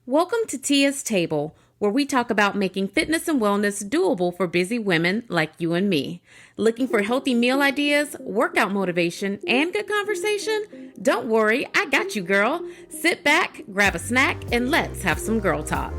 Welcome to Tia's Table, where we talk about making fitness and wellness doable for busy women like you and me. Looking for healthy meal ideas, workout motivation, and good conversation? Don't worry, I got you, girl. Sit back, grab a snack, and let's have some girl talk.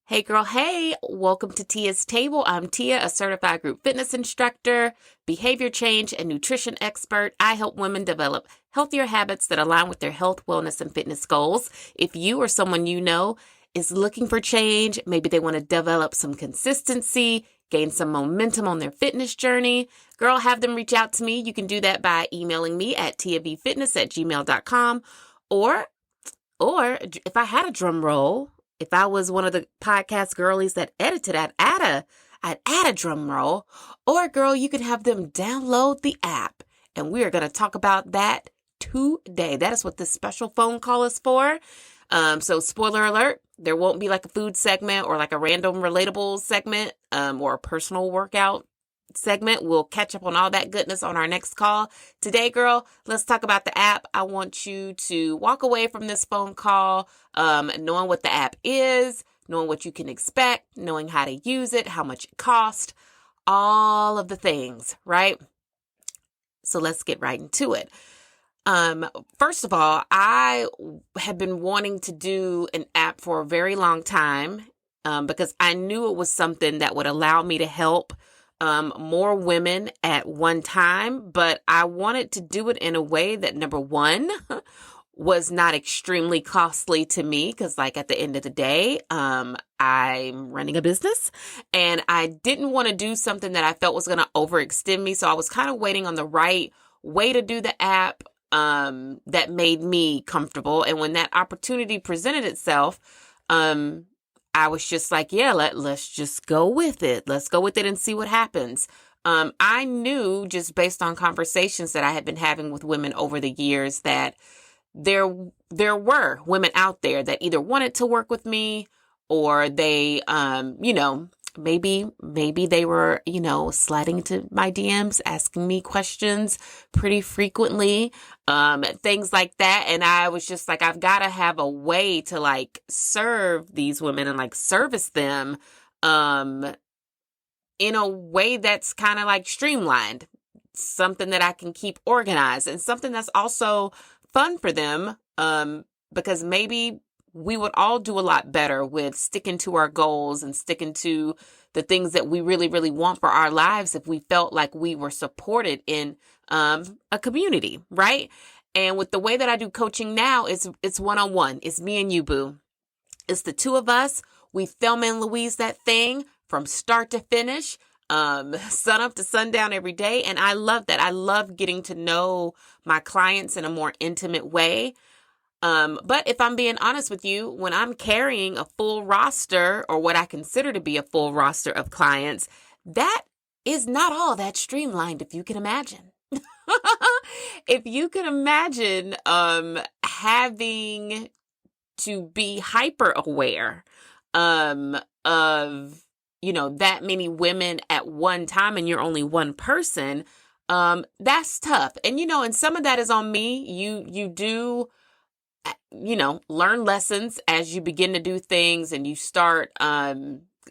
Hey girl, hey, welcome to Tia's Table. I'm Tia, a certified group fitness instructor, behavior change, and nutrition expert. I help women develop healthier habits that align with their health, wellness, and fitness goals. If you or someone you know is looking for change, maybe they want to develop some consistency, gain some momentum on their fitness journey, girl, have them reach out to me. You can do that by emailing me at tiabfitness@gmail.com or if I had a drum roll, if I was one of the podcast girlies that edited, I'd add a drum roll. Or, girl, you could have them download the app. And we are going to talk about that today. That is what this special phone call is for. So, spoiler alert, there won't be like a food segment or like a random relatable segment or a personal workout segment. We'll catch up on all that goodness on our next call. Today, girl, let's talk about the app. I want you to walk away from this phone call knowing what the app is, knowing what you can expect, knowing how to use it, how much it costs, all of the things, right? So let's get right into it. First of all, I have been wanting to do an app for a very long time because I knew it was something that would allow me to help more women at one time, but I wanted to do it in a way that, number one, was not extremely costly to me because, like, at the end of the day, I'm running a business and I didn't want to do something that I felt was going to overextend me. So I was kind of waiting on the right way to do the app that made me comfortable. And when that opportunity presented itself, I was just like, yeah, let's just go with it. Let's go with it and see what happens. I knew just based on conversations that I had been having with women over the years that there were women out there that either wanted to work with me or they, maybe they were, sliding into my DMs, asking me questions pretty frequently, things like that. And I was just like, I've got to have a way to like serve these women and like service them, in a way that's kind of like streamlined, something that I can keep organized and something that's also fun for them, because maybe we would all do a lot better with sticking to our goals and sticking to the things that we really, really want for our lives if we felt like we were supported in a community, right? And with the way that I do coaching now, it's one-on-one. It's me and you, boo. It's the two of us. We Thelma and Louise that thing from start to finish, sun up to sundown every day. And I love that. I love getting to know my clients in a more intimate way. But if I'm being honest with you, when I'm carrying a full roster or what I consider to be a full roster of clients, that is not all that streamlined, if you can imagine. If you can imagine having to be hyper aware of, that many women at one time and you're only one person, that's tough. And, and some of that is on me. You do learn lessons as you begin to do things and you start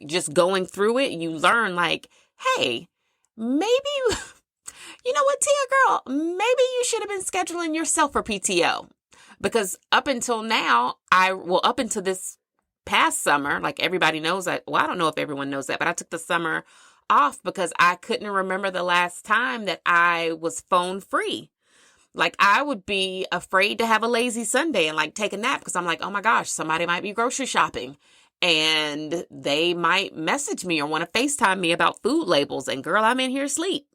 just going through it. You learn like, hey, maybe, you know what, Tia girl, maybe you should have been scheduling yourself for PTO. Because up until now, up until this past summer, like everybody knows that, well, I don't know if everyone knows that, but I took the summer off because I couldn't remember the last time that I was phone free. Like I would be afraid to have a lazy Sunday and like take a nap because I'm like, oh my gosh, somebody might be grocery shopping and they might message me or want to FaceTime me about food labels. And girl, I'm in here asleep.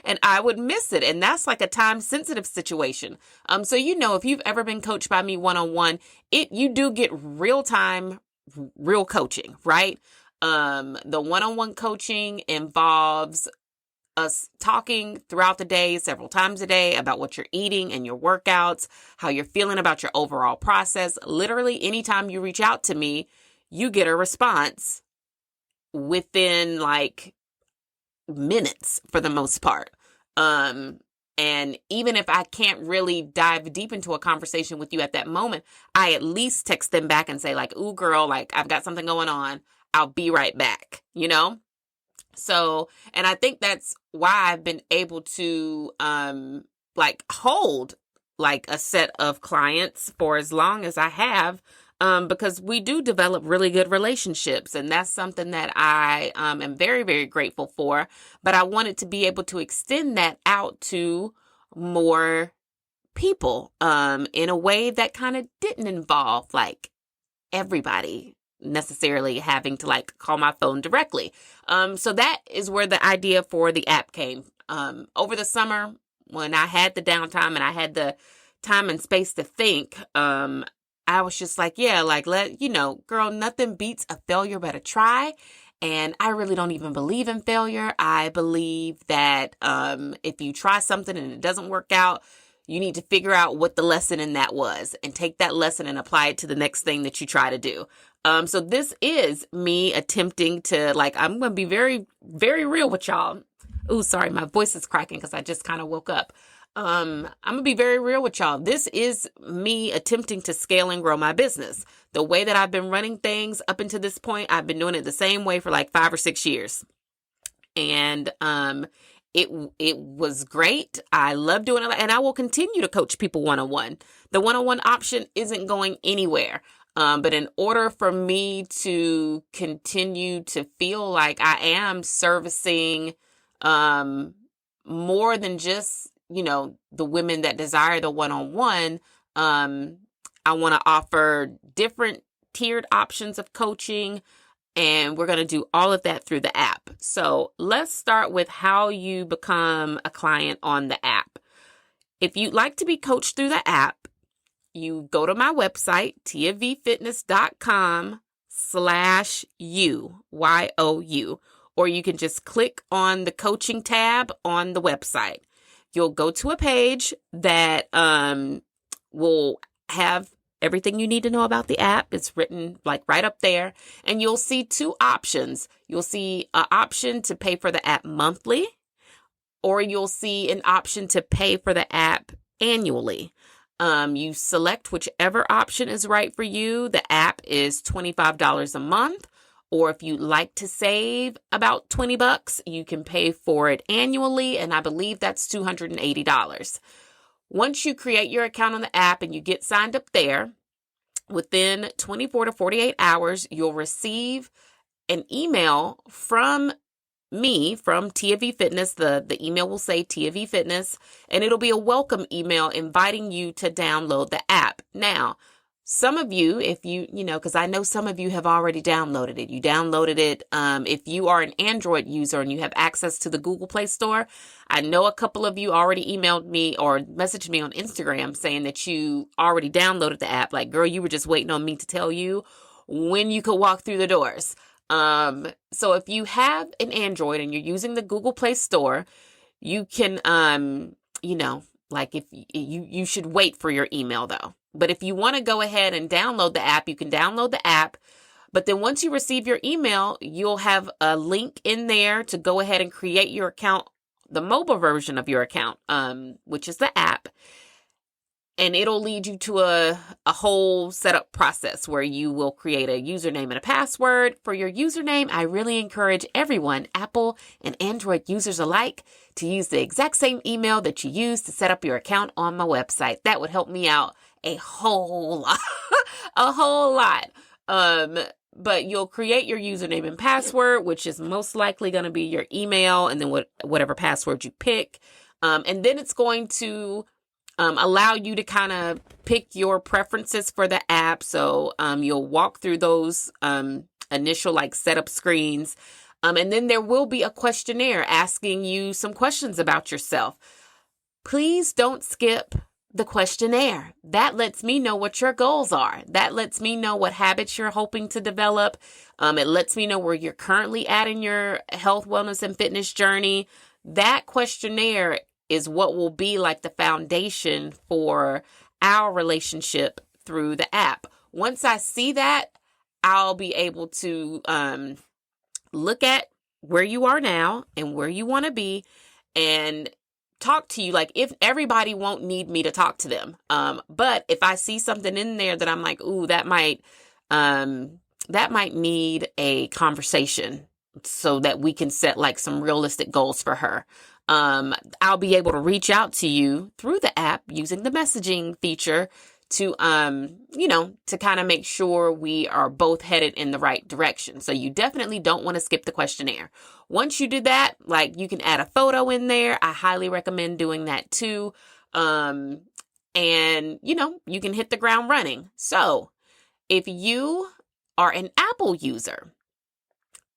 And I would miss it. And that's like a time sensitive situation. So, if you've ever been coached by me one-on-one, you do get real time, real coaching, right? The one-on-one coaching involves us talking throughout the day, several times a day about what you're eating and your workouts, how you're feeling about your overall process. Literally, anytime you reach out to me, you get a response within like minutes for the most part. And even if I can't really dive deep into a conversation with you at that moment, I at least text them back and say like, ooh, girl, like I've got something going on. I'll be right back, you know? So, and I think that's why I've been able to, like hold like a set of clients for as long as I have, because we do develop really good relationships. And that's something that I, am very, very grateful for. But I wanted to be able to extend that out to more people, in a way that kind of didn't involve like everybody necessarily having to like call my phone directly. So that is where the idea for the app came. Over the summer when I had the downtime and I had the time and space to think, I was just like, yeah, like girl, nothing beats a failure but a try. And I really don't even believe in failure. I believe that, if you try something and it doesn't work out, you need to figure out what the lesson in that was and take that lesson and apply it to the next thing that you try to do. So this is me attempting to I'm going to be very, very real with y'all. Ooh, sorry, my voice is cracking because I just kind of woke up. I'm going to be very real with y'all. This is me attempting to scale and grow my business. The way that I've been running things up until this point, I've been doing it the same way for like 5 or 6 years. And, it was great. I love doing it, and I will continue to coach people one-on-one. The one-on-one option isn't going anywhere. But in order for me to continue to feel like I am servicing, more than just, the women that desire the one-on-one, I want to offer different tiered options of coaching. And we're going to do all of that through the app. So let's start with how you become a client on the app. If you'd like to be coached through the app, you go to my website, tiavfitness.com/you, or you can just click on the coaching tab on the website. You'll go to a page that will have everything you need to know about the app. It's written like right up there. And you'll see 2 options. You'll see an option to pay for the app monthly, or you'll see an option to pay for the app annually. You select whichever option is right for you. The app is $25 a month, or if you'd like to save about $20, you can pay for it annually. And I believe that's $280. Once you create your account on the app and you get signed up there, within 24 to 48 hours, you'll receive an email from me, from Tia V Fitness. The email will say Tia V Fitness, and it'll be a welcome email inviting you to download the app. Now, some of you, if because I know some of you have already downloaded it. You downloaded it. If you are an Android user and you have access to the Google Play Store, I know a couple of you already emailed me or messaged me on Instagram saying that you already downloaded the app. Like, girl, you were just waiting on me to tell you when you could walk through the doors. So if you have an Android and you're using the Google Play Store, you can, if you should wait for your email though. But if you want to go ahead and download the app, you can download the app. But then once you receive your email, you'll have a link in there to go ahead and create your account, the mobile version of your account, which is the app. And it'll lead you to a whole setup process where you will create a username and a password. For your username, I really encourage everyone, Apple and Android users alike, to use the exact same email that you use to set up your account on my website. That would help me out a whole lot, a whole lot. But you'll create your username and password, which is most likely going to be your email, and then whatever password you pick. And then it's going to allow you to kind of pick your preferences for the app. So you'll walk through those initial setup screens. And then there will be a questionnaire asking you some questions about yourself. Please don't skip the questionnaire. That lets me know what your goals are. That lets me know what habits you're hoping to develop. It lets me know where you're currently at in your health, wellness, and fitness journey. That questionnaire is what will be like the foundation for our relationship through the app. Once I see that, I'll be able to look at where you are now and where you want to be, and talk to you. Like, if everybody won't need me to talk to them. But if I see something in there that I'm like, ooh, that might need a conversation so that we can set like some realistic goals for her. I'll be able to reach out to you through the app using the messaging feature to, to kind of make sure we are both headed in the right direction. So you definitely don't want to skip the questionnaire. Once you do that, like, you can add a photo in there. I highly recommend doing that too. And, you can hit the ground running. So if you are an Apple user,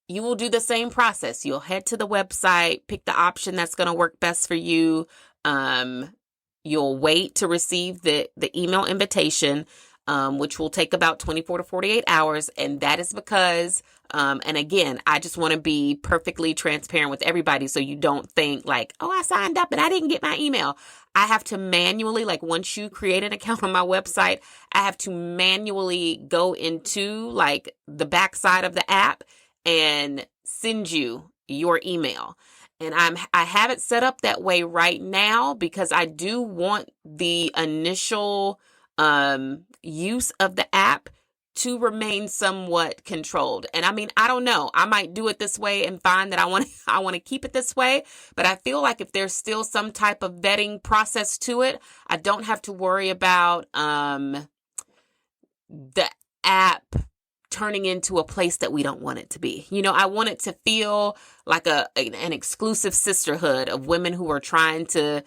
you will do the same process. You'll head to the website, pick the option that's going to work best for you. You'll wait to receive the email invitation, which will take about 24 to 48 hours. And that is because, and again, I just want to be perfectly transparent with everybody so you don't think like, oh, I signed up and I didn't get my email. I have to manually, like, once you create an account on my website, I have to manually go into like the backside of the app and send you your email. And I have it set up that way right now because I do want the initial use of the app to remain somewhat controlled. And I mean, I don't know. I might do it this way and find that I want to keep it this way. But I feel like if there's still some type of vetting process to it, I don't have to worry about the app turning into a place that we don't want it to be. I want it to feel like an exclusive sisterhood of women who are trying to,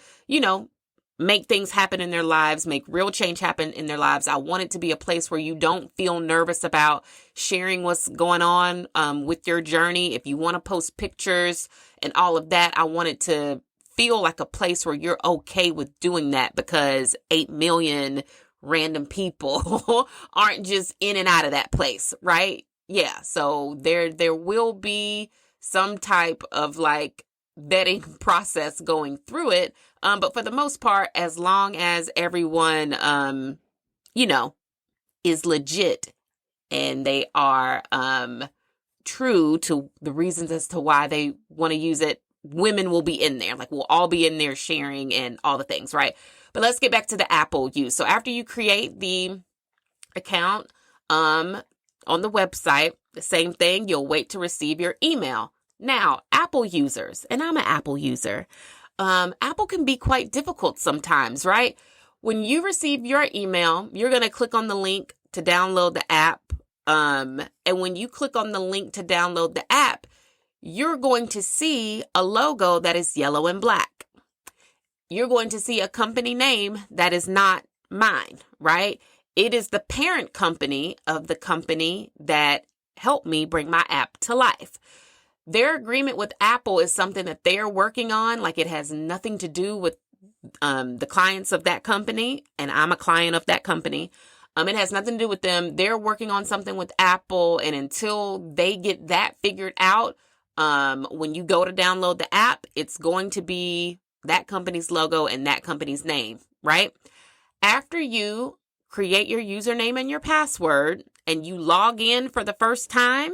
make things happen in their lives, make real change happen in their lives. I want it to be a place where you don't feel nervous about sharing what's going on with your journey. If you want to post pictures and all of that, I want it to feel like a place where you're okay with doing that because 8 million random people aren't just in and out of that place, right? Yeah. So there will be some type of like vetting process going through it. But for the most part, as long as everyone, is legit and they are true to the reasons as to why they want to use it, women will be in there. Like, we'll all be in there sharing and all the things, right? But let's get back to the Apple use. So after you create the account on the website, the same thing, you'll wait to receive your email. Now, Apple users, and I'm an Apple user, Apple can be quite difficult sometimes, right? When you receive your email, you're going to click on the link to download the app. And when you click on the link to download the app, you're going to see a logo that is yellow and black. You're going to see a company name that is not mine, right? It is the parent company of the company that helped me bring my app to life. Their agreement with Apple is something that they're working on. Like, it has nothing to do with the clients of that company, and I'm a client of that company. It has nothing to do with them. They're working on something with Apple, and until they get that figured out, when you go to download the app, it's going to be that company's logo and that company's name, right? After you create your username and your password and you log in for the first time,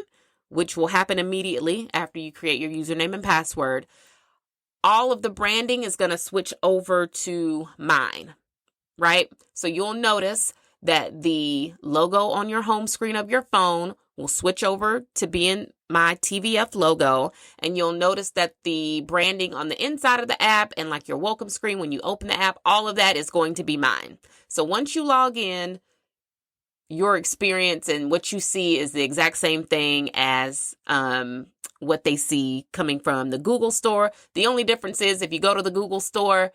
which will happen immediately after you create your username and password, all of the branding is going to switch over to mine, right? So you'll notice that the logo on your home screen of your phone will switch over to being my TVF logo. And you'll notice that the branding on the inside of the app and like your welcome screen when you open the app, all of that is going to be mine. So once you log in, your experience and what you see is the exact same thing as what they see coming from the Google store. The only difference is if you go to the Google store,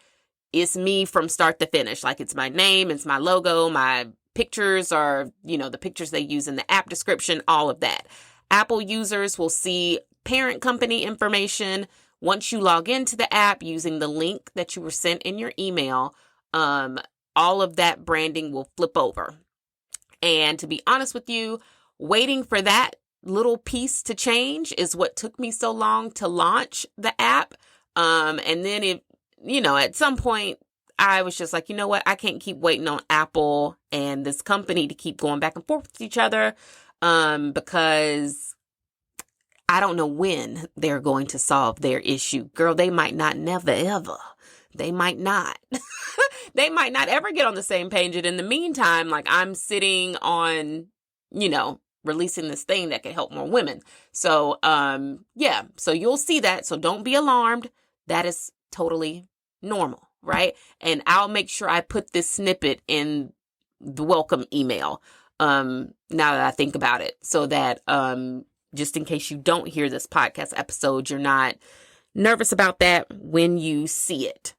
it's me from start to finish. Like, it's my name, it's my logo, my pictures are, the pictures they use in the app description, all of that. Apple users will see parent company information. Once you log into the app using the link that you were sent in your email, all of that branding will flip over. And to be honest with you, waiting for that little piece to change is what took me so long to launch the app. And then at some point I was just like, you know what? I can't keep waiting on Apple and this company to keep going back and forth with each other. Because I don't know when they're going to solve their issue. Girl, they might not never, ever they might not. They might not ever get on the same page. And in the meantime, like I'm sitting on, releasing this thing that can help more women. So, so you'll see that. So don't be alarmed. That is totally normal, right? And I'll make sure I put this snippet in the welcome email, now that I think about it, so that, just in case you don't hear this podcast episode, you're not nervous about that when you see it.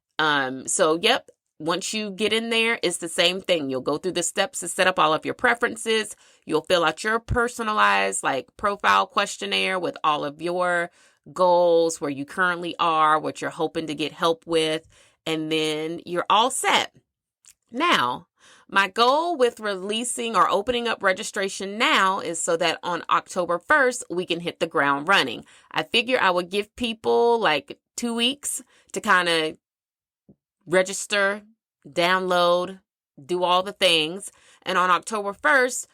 Once you get in there, it's the same thing. You'll go through the steps to set up all of your preferences. You'll fill out your personalized profile questionnaire with all of your goals, where you currently are, what you're hoping to get help with, and then you're all set. Now, my goal with releasing or opening up registration now is so that on October 1st, we can hit the ground running. I figure I would give people 2 weeks to kind of register, download, do all the things. And on October 1st,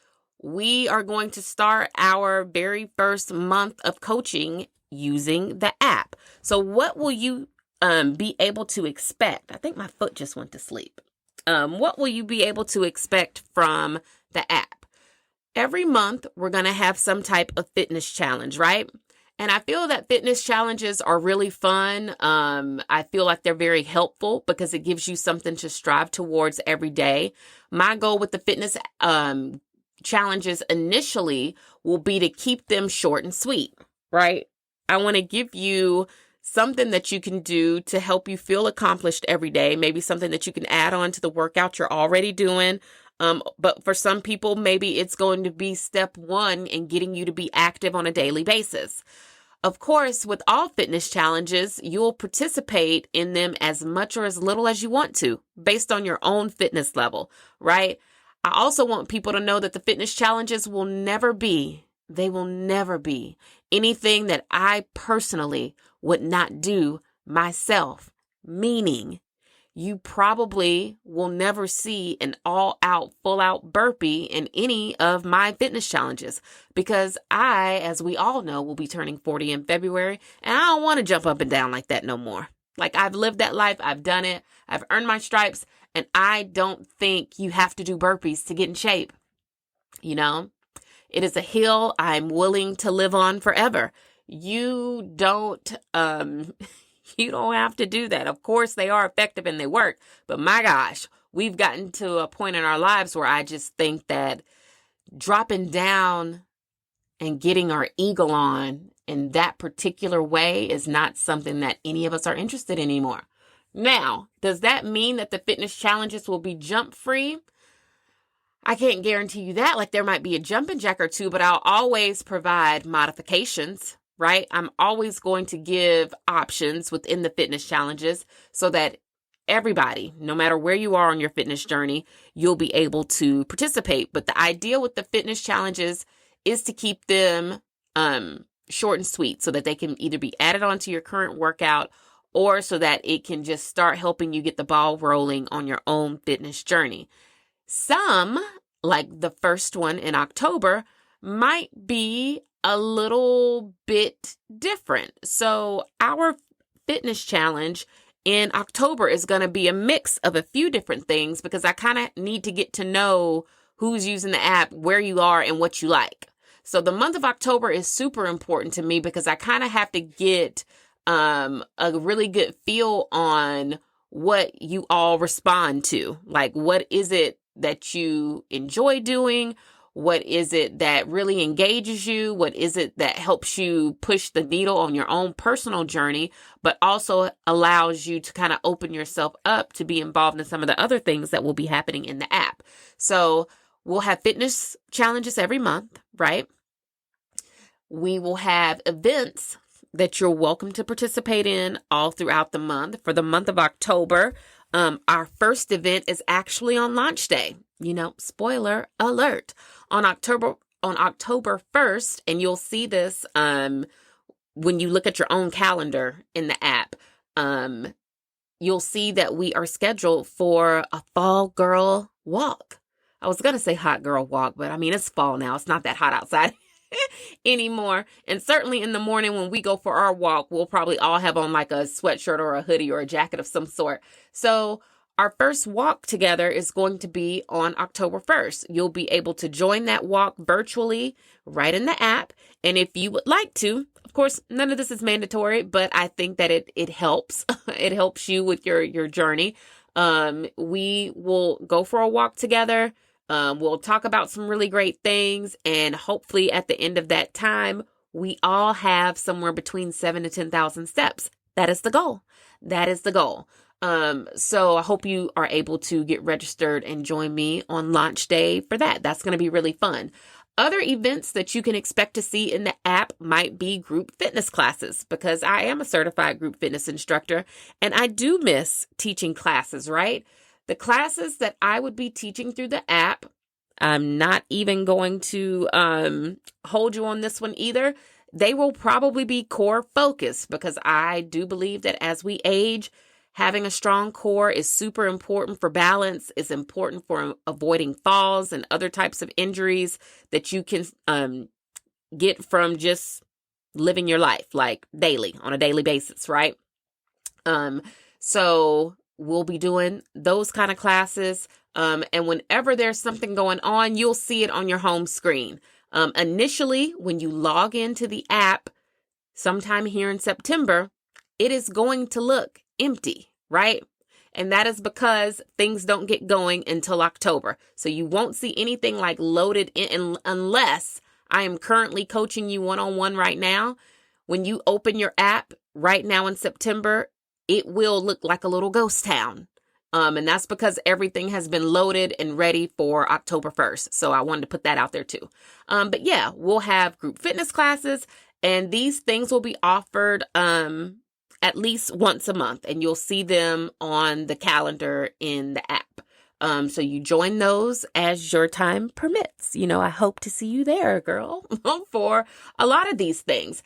we are going to start our very first month of coaching using the app. So what will you be able to expect? I think my foot just went to sleep. What will you be able to expect from the app? Every month, we're going to have some type of fitness challenge, right? And I feel that fitness challenges are really fun. I feel like they're very helpful because it gives you something to strive towards every day. My goal with the fitness challenges initially will be to keep them short and sweet, right? I want to give you something that you can do to help you feel accomplished every day. Maybe something that you can add on to the workout you're already doing. But for some people, maybe it's going to be step one in getting you to be active on a daily basis. Of course, with all fitness challenges, you'll participate in them as much or as little as you want to, based on your own fitness level, right? I also want people to know that the fitness challenges will never be anything that I personally would not do myself, meaning you probably will never see an all-out, full-out burpee in any of my fitness challenges because I, as we all know, will be turning 40 in February, and I don't want to jump up and down like that no more. I've lived that life, I've done it, I've earned my stripes, and I don't think you have to do burpees to get in shape. It is a hill I'm willing to live on forever. You don't have to do that. Of course, they are effective and they work. But my gosh, we've gotten to a point in our lives where I just think that dropping down and getting our eagle on in that particular way is not something that any of us are interested in anymore. Now, does that mean that the fitness challenges will be jump free? I can't guarantee you that. There might be a jumping jack or two, but I'll always provide modifications. Right? I'm always going to give options within the fitness challenges so that everybody, no matter where you are on your fitness journey, you'll be able to participate. But the idea with the fitness challenges is to keep them short and sweet so that they can either be added onto your current workout or so that it can just start helping you get the ball rolling on your own fitness journey. Some, like the first one in October, might be a little bit different. So our fitness challenge in October is going to be a mix of a few different things because I kind of need to get to know who's using the app, where you are, and what you like. So the month of October is super important to me because I kind of have to get a really good feel on what you all respond to. What is it that you enjoy doing? What is it that really engages you? What is it that helps you push the needle on your own personal journey, but also allows you to kind of open yourself up to be involved in some of the other things that will be happening in the app? So we'll have fitness challenges every month, right? We will have events that you're welcome to participate in all throughout the month. For the month of October, our first event is actually on launch day. Spoiler alert. On October 1st, and you'll see this when you look at your own calendar in the app, you'll see that we are scheduled for a fall girl walk. I was going to say hot girl walk, but it's fall now. It's not that hot outside. anymore. And certainly in the morning when we go for our walk, we'll probably all have on like a sweatshirt or a hoodie or a jacket of some sort. So our first walk together is going to be on October 1st. You'll be able to join that walk virtually right in the app. And if you would like to, of course, none of this is mandatory, but I think that it helps. It helps you with your journey. We will go for a walk together. We'll talk about some really great things. And hopefully at the end of that time, we all have somewhere between 7,000 to 10,000 steps. That is the goal. That is the goal. So I hope you are able to get registered and join me on launch day for that. That's going to be really fun. Other events that you can expect to see in the app might be group fitness classes, because I am a certified group fitness instructor and I do miss teaching classes, right? The classes that I would be teaching through the app, I'm not even going to hold you on this one either. They will probably be core focused, because I do believe that as we age, having a strong core is super important for balance, is important for avoiding falls and other types of injuries that you can get from just living your life, like on a daily basis, right? So we'll be doing those kind of classes. And whenever there's something going on, you'll see it on your home screen. Initially, when you log into the app, sometime here in September, it is going to look empty, right? And that is because things don't get going until October. So you won't see anything like loaded in unless I am currently coaching you one-on-one right now. When you open your app right now in September, it will look like a little ghost town. And that's because everything has been loaded and ready for October 1st. So I wanted to put that out there too. But yeah, we'll have group fitness classes, and these things will be offered at least once a month, and you'll see them on the calendar in the app. So you join those as your time permits. I hope to see you there, girl, for a lot of these things.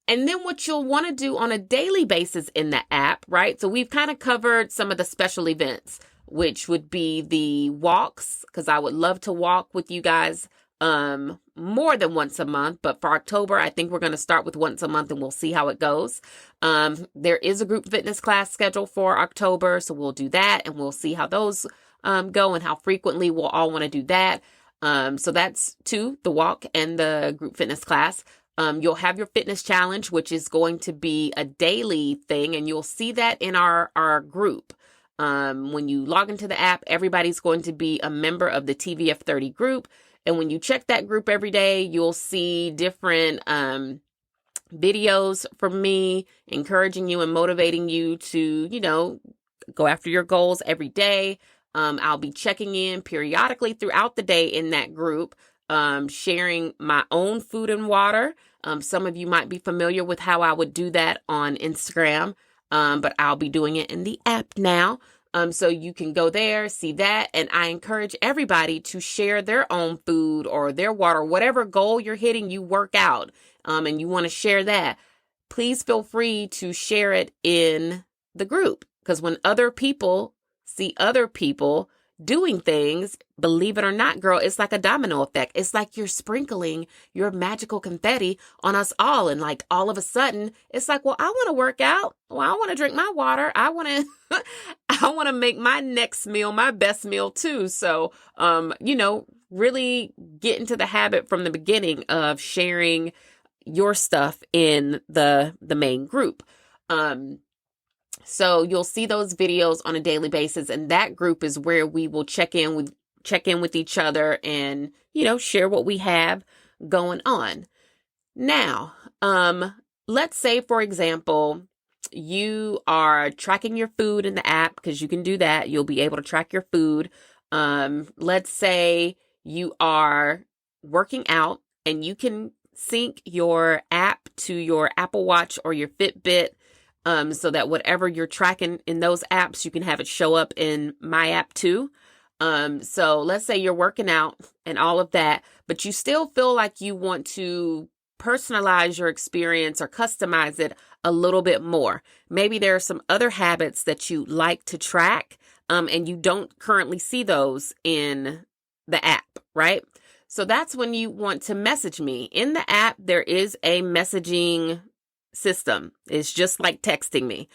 And then what you'll want to do on a daily basis in the app, right? So we've kind of covered some of the special events, which would be the walks, because I would love to walk with you guys more than once a month. But for October, I think we're going to start with once a month and we'll see how it goes. There is a group fitness class scheduled for October, so we'll do that and we'll see how those go and how frequently we'll all want to do that. So that's two, the walk and the group fitness class. You'll have your fitness challenge, which is going to be a daily thing, and you'll see that in our group. When you log into the app, everybody's going to be a member of the TVF 30 group. And when you check that group every day, you'll see different videos from me encouraging you and motivating you to, go after your goals every day. I'll be checking in periodically throughout the day in that group, sharing my own food and water. Some of you might be familiar with how I would do that on Instagram, but I'll be doing it in the app now. So you can go there, see that. And I encourage everybody to share their own food or their water, whatever goal you're hitting, you work out, and you want to share that. Please feel free to share it in the group, because when other people see other people doing things, believe it or not, girl, it's like a domino effect. It's like you're sprinkling your magical confetti on us all. And like all of a sudden, it's like, well, I want to work out. Well, I want to drink my water. I want to make my next meal my best meal too. So, really get into the habit from the beginning of sharing your stuff in the main group. So you'll see those videos on a daily basis, and that group is where we will check in with each other and, share what we have going on. Now, let's say, for example, you are tracking your food in the app, because you can do that. You'll be able to track your food. Let's say you are working out and you can sync your app to your Apple Watch or your Fitbit, so that whatever you're tracking in those apps, you can have it show up in my app too. So let's say you're working out and all of that, but you still feel like you want to personalize your experience or customize it a little bit more. Maybe there are some other habits that you like to track, and you don't currently see those in the app, right? So that's when you want to message me. In the app, there is a messaging system. It's just like texting me.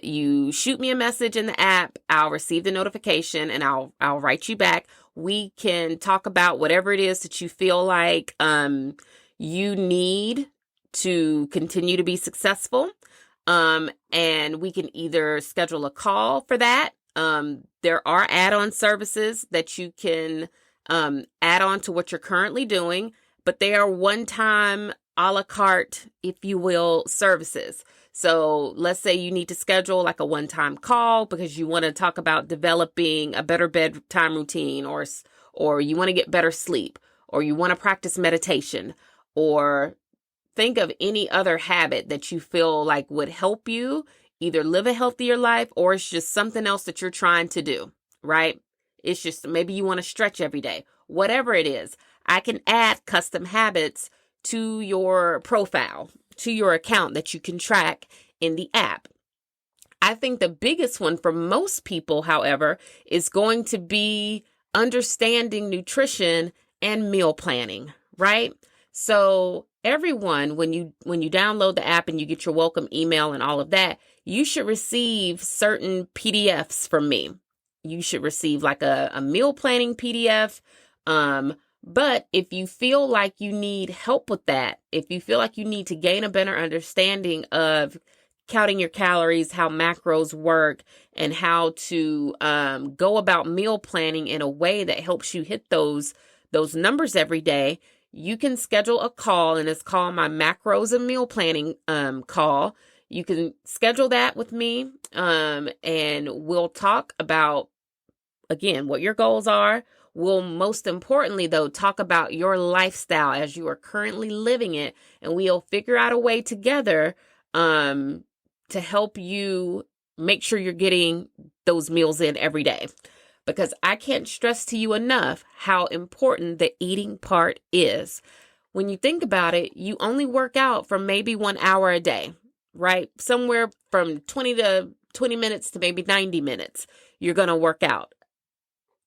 You shoot me a message in the app, I'll receive the notification and I'll write you back. We can talk about whatever it is that you feel like you need to continue to be successful. And we can either schedule a call for that. There are add-on services that you can add on to what you're currently doing, but they are one-time a la carte, if you will, services. So let's say you need to schedule like a one-time call because you want to talk about developing a better bedtime routine, or you want to get better sleep, or you want to practice meditation, or think of any other habit that you feel like would help you either live a healthier life, or it's just something else that you're trying to do, right? It's just maybe you want to stretch every day. Whatever it is, I can add custom habits to your profile, to your account that you can track in the app. I think the biggest one for most people, however, is going to be understanding nutrition and meal planning, right? So everyone, when you download the app and you get your welcome email and all of that, you should receive certain PDFs from me. You should receive like a meal planning PDF. But if you feel like you need help with that, if you feel like you need to gain a better understanding of counting your calories, how macros work, and how to go about meal planning in a way that helps you hit those numbers every day, you can schedule a call, and it's called my macros and meal planning call. You can schedule that with me, and we'll talk about, again, what your goals are. We'll most importantly, though, talk about your lifestyle as you are currently living it, and we'll figure out a way together to help you make sure you're getting those meals in every day. Because I can't stress to you enough how important the eating part is. When you think about it, you only work out for maybe 1 hour a day, right? Somewhere from 20 minutes to maybe 90 minutes, you're going to work out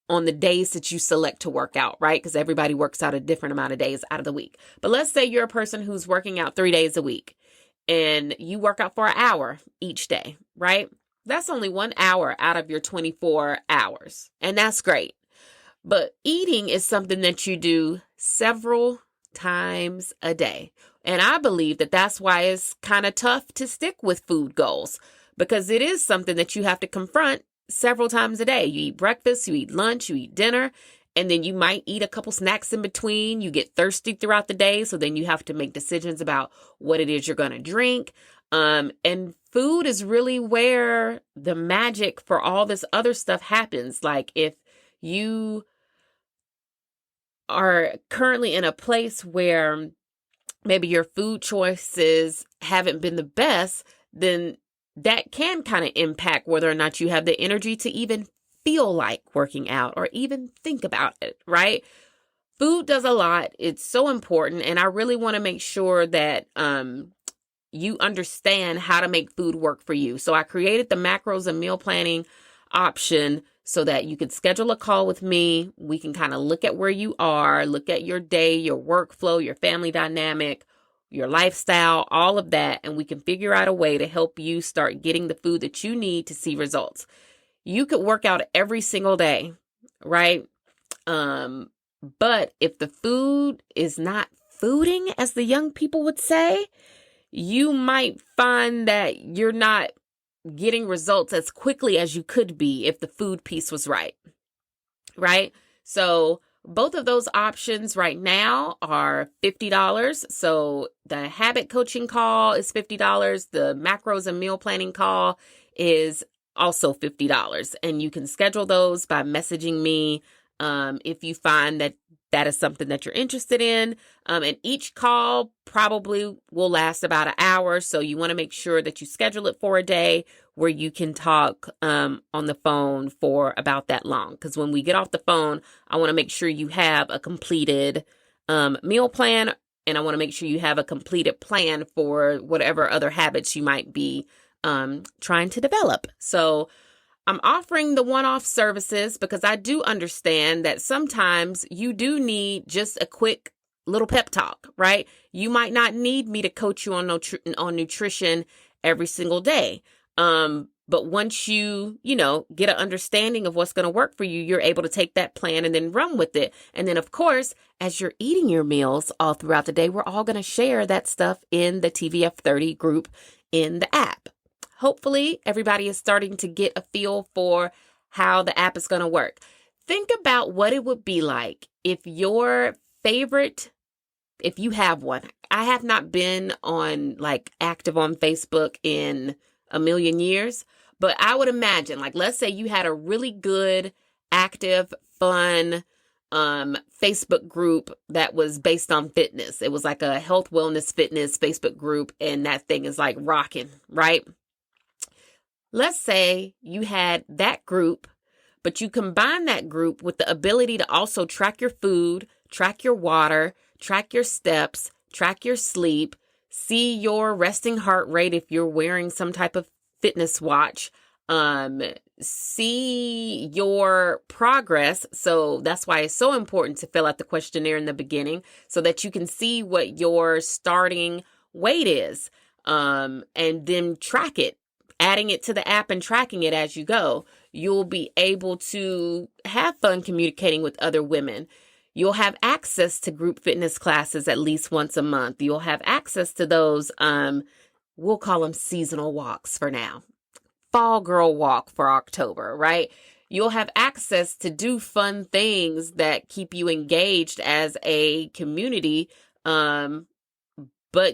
on the days that you select to work out, right? Because everybody works out a different amount of days out of the week. But let's say you're a person who's working out 3 days a week and you work out for an hour each day, right? That's only 1 hour out of your 24 hours. And that's great. But eating is something that you do several times a day. And I believe that that's why it's kind of tough to stick with food goals, because it is something that you have to confront several times a day. You eat breakfast, you eat lunch, you eat dinner, and then you might eat a couple snacks in between. You get thirsty throughout the day, so then you have to make decisions about what it is you're going to drink. And food is really where the magic for all this other stuff happens. Like if you are currently in a place where maybe your food choices haven't been the best, then that can kind of impact whether or not you have the energy to even feel like working out or even think about it, right? Food does a lot. It's so important. And I really want to make sure that you understand how to make food work for you. So I created the macros and meal planning option so that you could schedule a call with me. We can kind of look at where you are, look at your day, your workflow, your family dynamic, your lifestyle, all of that. And we can figure out a way to help you start getting the food that you need to see results. You could work out every single day, right? But if the food is not fooding, as the young people would say, you might find that you're not getting results as quickly as you could be if the food piece was right? So both of those options right now are $50. So the habit coaching call is $50. The macros and meal planning call is also $50. And you can schedule those by messaging me if you find that that is something that you're interested in. And each call probably will last about an hour. So you want to make sure that you schedule it for a day where you can talk on the phone for about that long. Because when we get off the phone, I want to make sure you have a completed meal plan. And I want to make sure you have a completed plan for whatever other habits you might be trying to develop. So I'm offering the one-off services because I do understand that sometimes you do need just a quick little pep talk, right? You might not need me to coach you on nutrition every single day. But once you get an understanding of what's going to work for you, you're able to take that plan and then run with it. And then, of course, as you're eating your meals all throughout the day, we're all going to share that stuff in the TVF30 group in the app. Hopefully, everybody is starting to get a feel for how the app is going to work. Think about what it would be like if your favorite, if you have one. I have not been active on Facebook in a million years, but I would imagine, let's say you had a really good, active, fun Facebook group that was based on fitness. It was like a health, wellness, fitness Facebook group, and that thing is rocking, right? Let's say you had that group, but you combine that group with the ability to also track your food, track your water, track your steps, track your sleep, see your resting heart rate if you're wearing some type of fitness watch, see your progress. So that's why it's so important to fill out the questionnaire in the beginning so that you can see what your starting weight is, and then track it. Adding it to the app and tracking it as you go. You'll be able to have fun communicating with other women. You'll have access to group fitness classes at least once a month. You'll have access to those, we'll call them seasonal walks for now. Fall girl walk for October, right? You'll have access to do fun things that keep you engaged as a community, but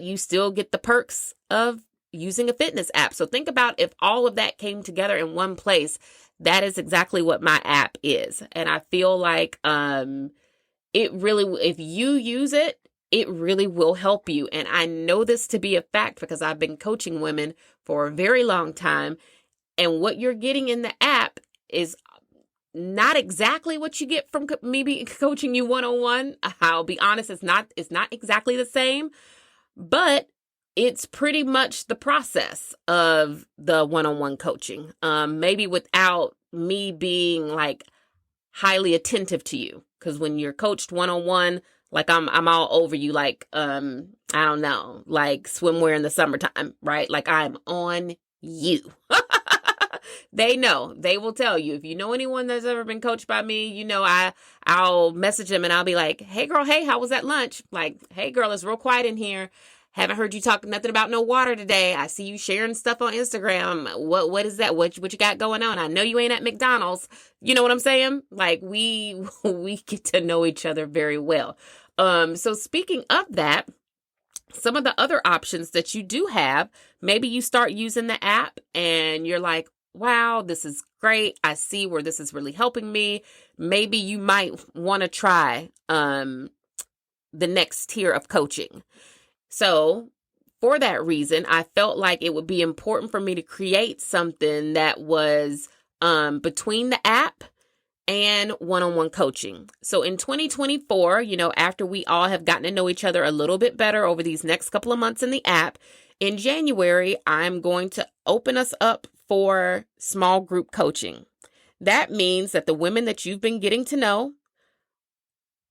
you still get the perks of using a fitness app. So think about if all of that came together in one place. That is exactly what my app is. And I feel like it really, if you use it, it really will help you. And I know this to be a fact because I've been coaching women for a very long time. And what you're getting in the app is not exactly what you get from me coaching you one-on-one. I'll be honest, it's not exactly the same, but it's pretty much the process of the one-on-one coaching. Maybe without me being highly attentive to you. Because when you're coached one-on-one, I'm all over you, I don't know, swimwear in the summertime, right? I'm on you. They know. They will tell you. If you know anyone that's ever been coached by me, I'll message them and I'll be like, hey girl, hey, how was that lunch? Hey girl, it's real quiet in here. Haven't heard you talk nothing about no water today. I see you sharing stuff on Instagram. What is that? What you got going on? I know you ain't at McDonald's. You know what I'm saying? We get to know each other very well. So speaking of that, some of the other options that you do have, maybe you start using the app and you're like, wow, this is great. I see where this is really helping me. Maybe you might want to try the next tier of coaching. So for that reason, I felt like it would be important for me to create something that was between the app and one-on-one coaching. So in 2024, after we all have gotten to know each other a little bit better over these next couple of months in the app, in January, I'm going to open us up for small group coaching. That means that the women that you've been getting to know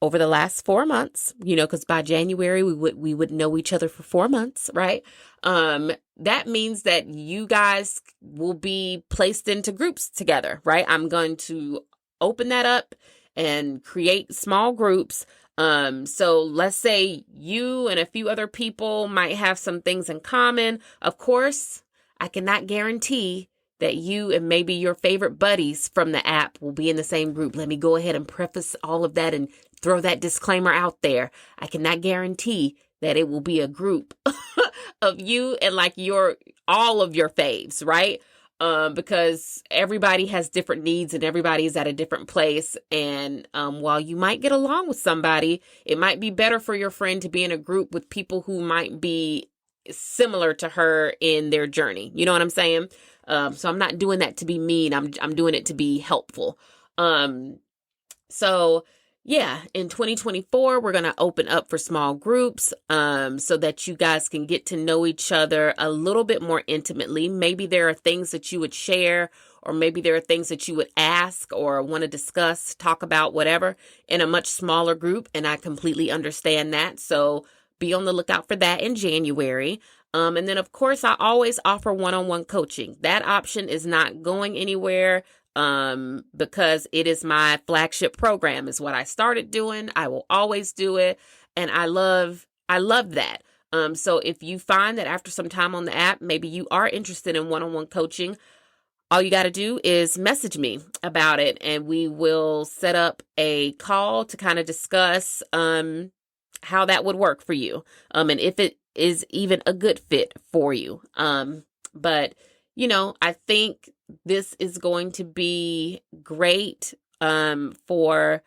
over the last 4 months, because by January we would know each other for 4 months, right? That means that you guys will be placed into groups together, right? I'm going to open that up and create small groups. So let's say you and a few other people might have some things in common. Of course, I cannot guarantee that you and maybe your favorite buddies from the app will be in the same group. Let me go ahead and preface all of that and throw that disclaimer out there. I cannot guarantee that it will be a group of you and all of your faves, right? Because everybody has different needs and everybody's at a different place. And while you might get along with somebody, it might be better for your friend to be in a group with people who might be similar to her in their journey. You know what I'm saying? So I'm not doing that to be mean. I'm doing it to be helpful. So yeah, in 2024, we're going to open up for small groups so that you guys can get to know each other a little bit more intimately. Maybe there are things that you would share, or maybe there are things that you would ask or want to discuss, talk about, whatever, in a much smaller group. And I completely understand that. So be on the lookout for that in January. And then, of course, I always offer one-on-one coaching. That option is not going anywhere. Because it is my flagship program, is what I started doing. I will always do it. And I love that. So if you find that after some time on the app, maybe you are interested in one-on-one coaching, all you got to do is message me about it, and we will set up a call to kind of discuss, how that would work for you. And if it is even a good fit for you. But I think this is going to be great for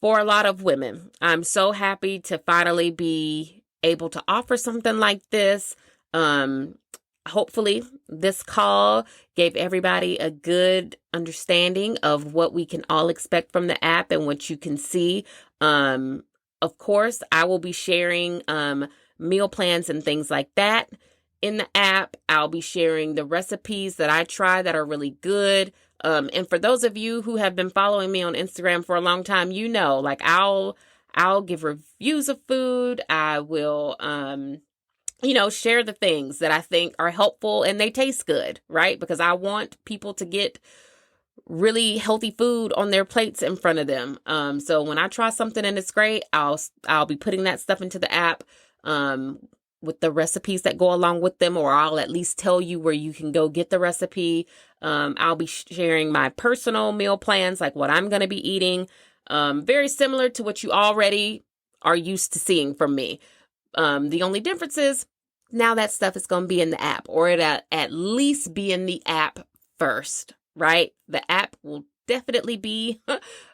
a lot of women. I'm so happy to finally be able to offer something like this. Hopefully, this call gave everybody a good understanding of what we can all expect from the app and what you can see. Of course, I will be sharing meal plans and things like that in the app. I'll be sharing the recipes that I try that are really good. And for those of you who have been following me on Instagram for a long time, like I'll give reviews of food. I will, share the things that I think are helpful and they taste good, right? Because I want people to get really healthy food on their plates in front of them. So when I try something and it's great, I'll be putting that stuff into the app. With the recipes that go along with them, or I'll at least tell you where you can go get the recipe. I'll be sharing my personal meal plans, like what I'm going to be eating, very similar to what you already are used to seeing from me. The only difference is now that stuff is going to be in the app, or it'll at least be in the app first, right? The app will definitely be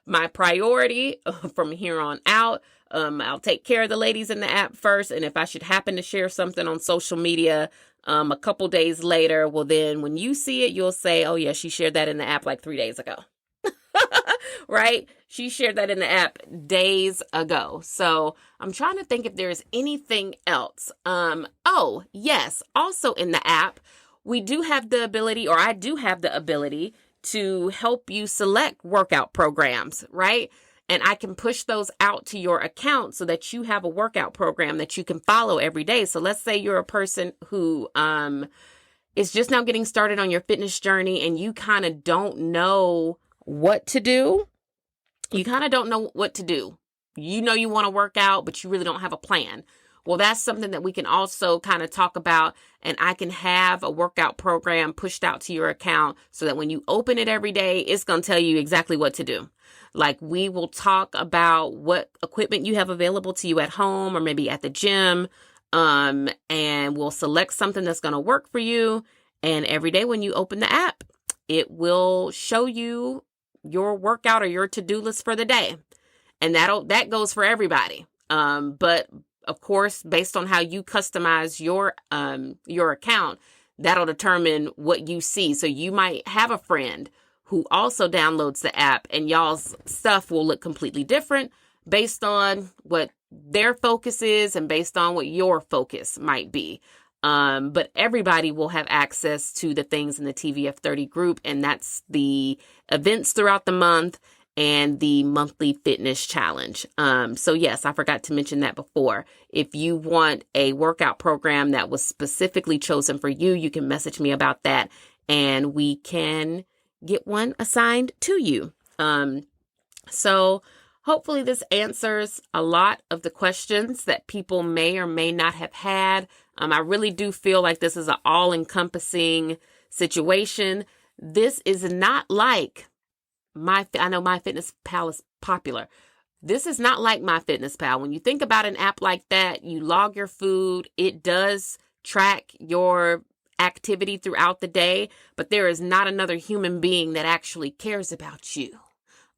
my priority from here on out. I'll take care of the ladies in the app first. And if I should happen to share something on social media a couple days later, well, then when you see it, you'll say, oh, yeah, she shared that in the app like 3 days ago. Right? She shared that in the app days ago. So I'm trying to think if there's anything else. Oh, yes. Also in the app, we do have the ability, or I do have the ability to help you select workout programs, right? And I can push those out to your account so that you have a workout program that you can follow every day. So let's say you're a person who is just now getting started on your fitness journey and you kind of don't know what to do. You kind of don't know what to do. You know you want to work out, but you really don't have a plan. Well, that's something that we can also kind of talk about, and I can have a workout program pushed out to your account so that when you open it every day, it's going to tell you exactly what to do. Like, we will talk about what equipment you have available to you at home or maybe at the gym, and we'll select something that's going to work for you. And every day when you open the app, it will show you your workout or your to-do list for the day. And that goes for everybody. But of course, based on how you customize your account, that'll determine what you see. So you might have a friend who also downloads the app, and y'all's stuff will look completely different based on what their focus is and based on what your focus might be. But everybody will have access to the things in the TVF 30 group, and that's the events throughout the month and the monthly fitness challenge. So yes, I forgot to mention that before. If you want a workout program that was specifically chosen for you, you can message me about that and we can get one assigned to you. So hopefully this answers a lot of the questions that people may or may not have had. I really do feel like this is an all-encompassing situation. This is not like I know MyFitnessPal is popular. This is not like MyFitnessPal. When you think about an app like that, you log your food. It does track your activity throughout the day, but there is not another human being that actually cares about you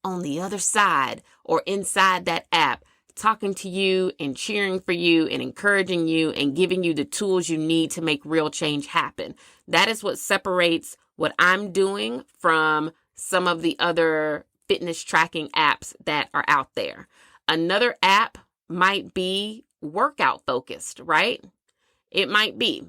on the other side or inside that app, talking to you and cheering for you and encouraging you and giving you the tools you need to make real change happen. That is what separates what I'm doing from some of the other fitness tracking apps that are out there. Another app might be workout focused, right? It might be.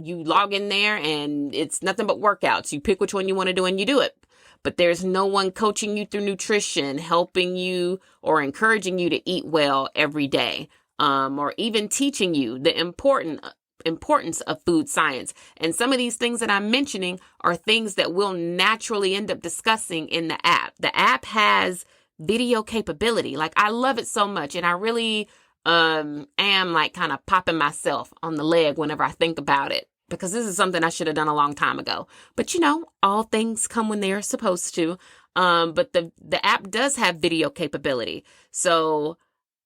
You log in there and it's nothing but workouts. You pick which one you want to do and you do it. But there's no one coaching you through nutrition, helping you or encouraging you to eat well every day, or even teaching you the importance of food science. And some of these things that I'm mentioning are things that we'll naturally end up discussing in the app. The app has video capability. Like, I love it so much. And I really am like kind of popping myself on the leg whenever I think about it, because this is something I should have done a long time ago. But all things come when they are supposed to. But the app does have video capability. So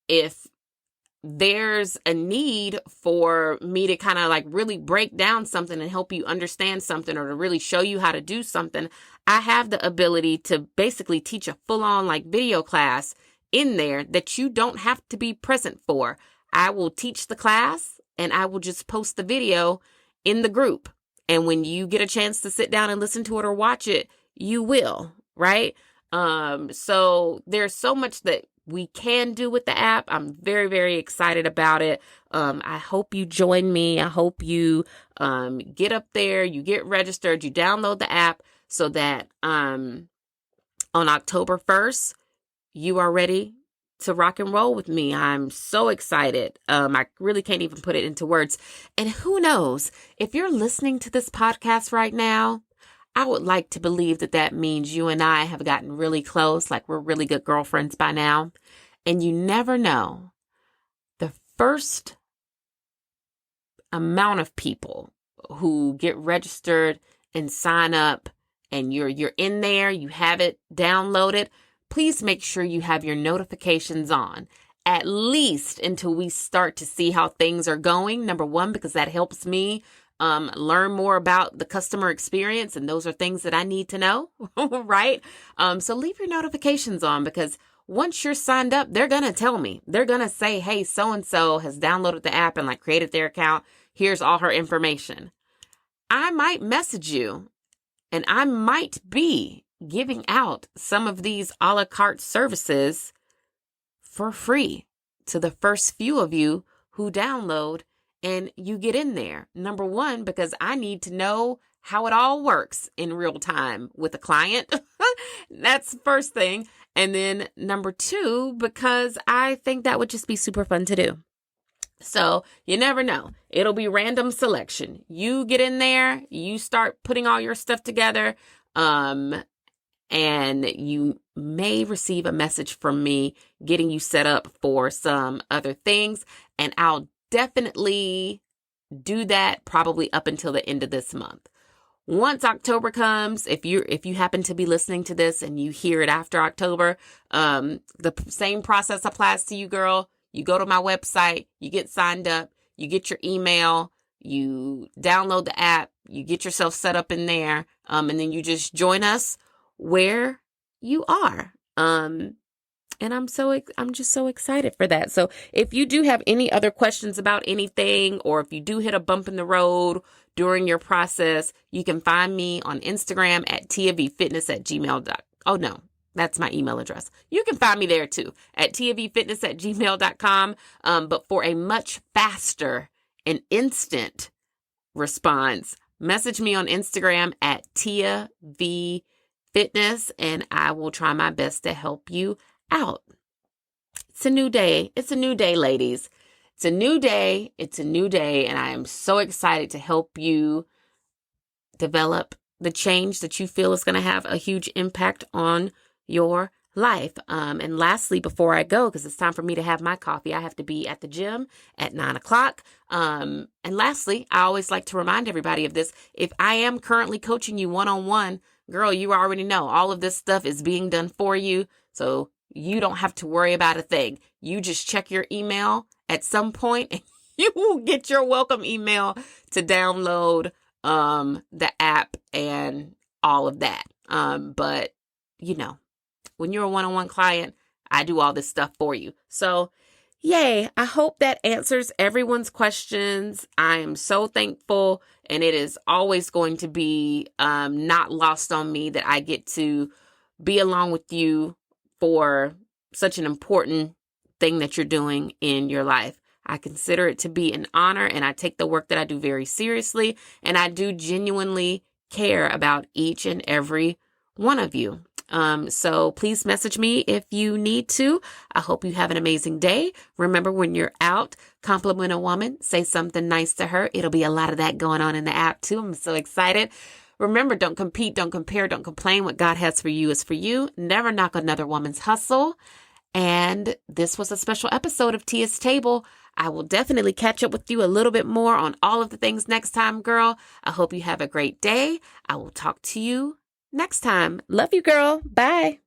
if there's a need for me to kind of like really break down something and help you understand something, or to really show you how to do something, I have the ability to basically teach a full-on like video class in there that you don't have to be present for. I will teach the class and I will just post the video in the group. And when you get a chance to sit down and listen to it or watch it, you will, right? So there's so much that we can do with the app. I'm very, very excited about it. I hope you join me. I hope you get up there, you get registered, you download the app so that on October 1st, you are ready to rock and roll with me. I'm so excited. I really can't even put it into words. And who knows, if you're listening to this podcast right now, I would like to believe that that means you and I have gotten really close, like we're really good girlfriends by now. And you never know, the first amount of people who get registered and sign up and you're in there, you have it downloaded, please make sure you have your notifications on, at least until we start to see how things are going. Number one, because that helps me learn more about the customer experience. And those are things that I need to know, right? So leave your notifications on, because once you're signed up, they're going to tell me. They're going to say, hey, so-and-so has downloaded the app and like created their account. Here's all her information. I might message you, and I might be giving out some of these a la carte services for free to the first few of you who download and you get in there. Number one, because I need to know how it all works in real time with a client. That's the first thing. And then number two, because I think that would just be super fun to do. So you never know. It'll be random selection. You get in there, you start putting all your stuff together, and you may receive a message from me getting you set up for some other things. And I'll definitely do that probably up until the end of this month. Once October comes, if you happen to be listening to this and you hear it after October, the same process applies to you, girl. You go to my website, you get signed up, you get your email, you download the app, you get yourself set up in there, and then you just join us where you are. And I'm just so excited for that. So if you do have any other questions about anything, or if you do hit a bump in the road during your process, you can find me on Instagram at tiavfitness@gmail.com. Oh no, that's my email address. You can find me there too at tiavfitness@gmail.com. But for a much faster and instant response, message me on Instagram at tiavfitness, and I will try my best to help you out. It's a new day. It's a new day, ladies. It's a new day. It's a new day. And I am so excited to help you develop the change that you feel is going to have a huge impact on your life. And lastly, before I go, because it's time for me to have my coffee, I have to be at the gym at 9:00. And lastly, I always like to remind everybody of this. If I am currently coaching you one-on-one, girl, you already know all of this stuff is being done for you. So you don't have to worry about a thing. You just check your email at some point and you will get your welcome email to download the app and all of that. But when you're a one-on-one client, I do all this stuff for you. So yay, I hope that answers everyone's questions. I am so thankful, and it is always going to be not lost on me that I get to be along with you for such an important thing that you're doing in your life. I consider it to be an honor, and I take the work that I do very seriously, and I do genuinely care about each and every one of you. So please message me if you need to. I hope you have an amazing day. Remember, when you're out, compliment a woman, say something nice to her. It'll be a lot of that going on in the app too. I'm so excited. Remember, don't compete, don't compare, don't complain. What God has for you is for you. Never knock another woman's hustle. And this was a special episode of Tia's Table. I will definitely catch up with you a little bit more on all of the things next time, girl. I hope you have a great day. I will talk to you next time. Love you, girl. Bye.